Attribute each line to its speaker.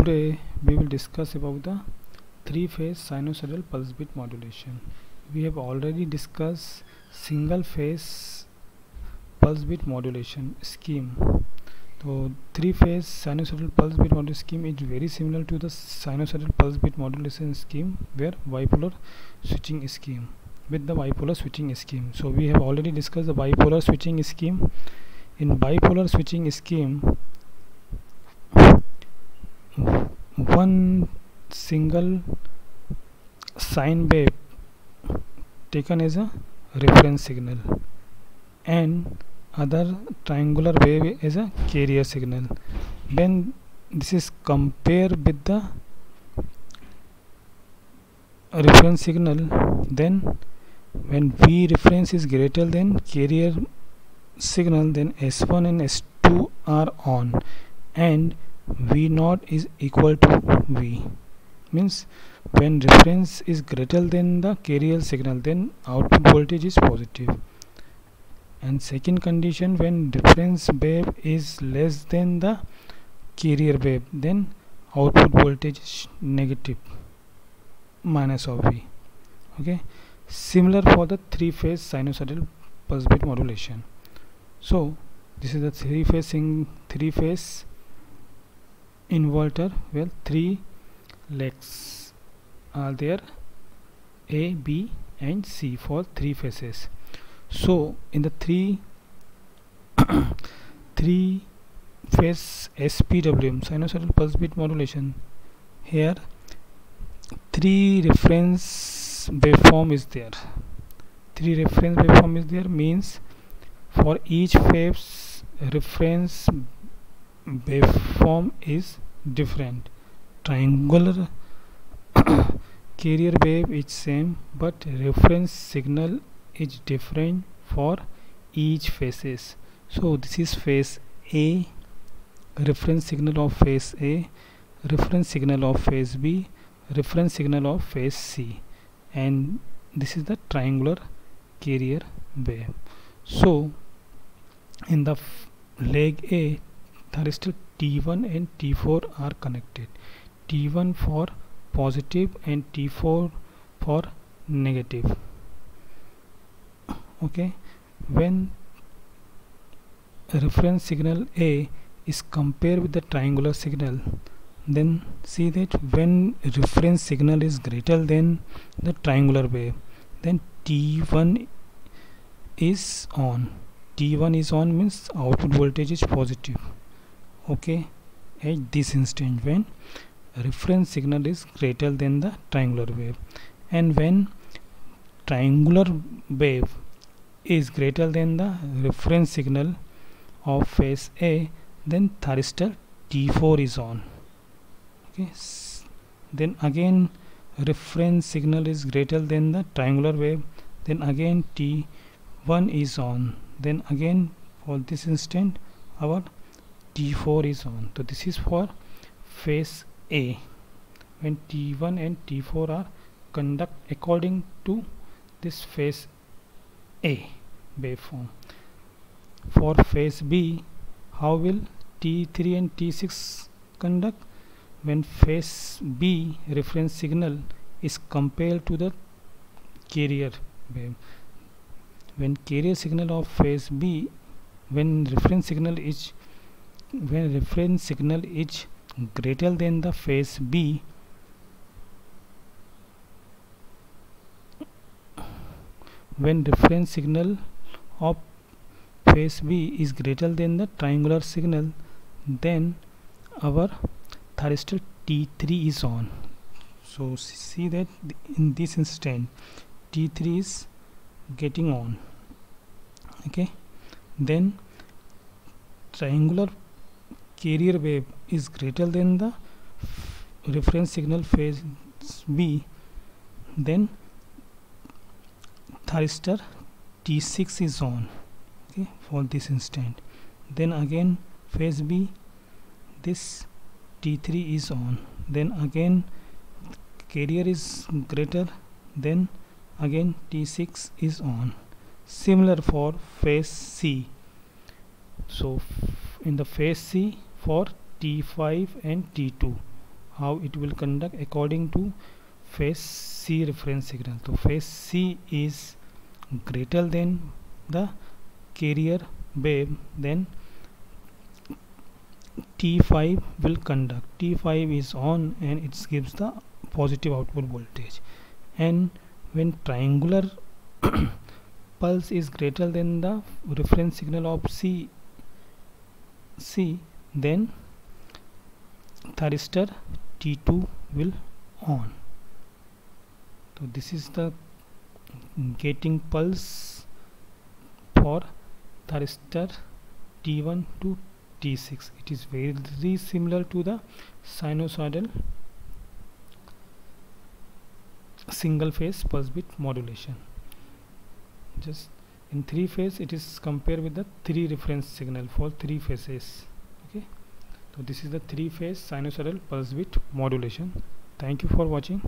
Speaker 1: Today we will discuss about the three-phase sinusoidal pulse width modulation. We have already discussed single-phase pulse width modulation scheme. So three-phase sinusoidal pulse width modulation scheme is very similar to the sinusoidal pulse width modulation scheme where bipolar switching scheme with the bipolar switching scheme. So we have already discussed the bipolar switching scheme. In bipolar switching scheme, one single sine wave taken as a reference signal and other triangular wave as a carrier signal. When this is compared with the reference signal, then when V reference is greater than carrier signal, then S1 and S2 are on and V0 is equal to V. Means when reference is greater than the carrier signal, then output voltage is positive. And second condition, when reference wave is less than the carrier wave, then output voltage is negative, minus of V. Okay, similar for the three-phase sinusoidal pulse width modulation. So this is the three-phase inverter where three legs are there, A, B and C for three phases. So in the three phase SPWM, sinusoidal pulse width modulation, here three reference waveform is there. Three reference waveform is there means for each phase reference waveform is different. Triangular carrier wave is same, but reference signal is different for each phases. So this is phase A, reference signal of phase A, reference signal of phase B, reference signal of phase C, and this is the triangular carrier wave. So in the leg A, thyristor T1 and T4 are connected. T1 for positive and T4 for negative. Okay, when reference signal A is compared with the triangular signal, then see that when reference signal is greater than the triangular wave, then T1 is on. T1 is on means output voltage is positive. Okay, at this instant when reference signal is greater than the triangular wave, and when triangular wave is greater than the reference signal of phase A, then thyristor T4 is on. Okay, then again reference signal is greater than the triangular wave, then again T1 is on, then again for this instant our T4 is on. So this is for phase A when T1 and T4 are conduct according to this phase A waveform. For phase B, how will T3 and T6 conduct? When phase B reference signal is compared to the carrier wave. When carrier signal of phase B, when reference signal is greater than the phase B, when reference signal of phase B is greater than the triangular signal, then our thyristor T3 is on. So see that in this instant T3 is getting on. Okay, then triangular carrier wave is greater than the reference signal phase B, then thyristor T6 is on. Okay, for this instant, then again phase B, this T3 is on, then again carrier is greater, then again T6 is on. Similar for phase C. So in the phase C for T5 and T2, how it will conduct according to phase C reference signal. So phase C is greater than the carrier wave, then T5 will conduct. T5 is on and it gives the positive output voltage. And when triangular pulse is greater than the reference signal of C, then thyristor T2 will on. So this is the gating pulse for thyristor T1 to T6. It is very similar to the sinusoidal single phase pulse width modulation. Just in 3 phase it is compared with the 3 reference signal for 3 phases. Okay, so this is the 3 phase sinusoidal pulse width modulation. Thank you for watching.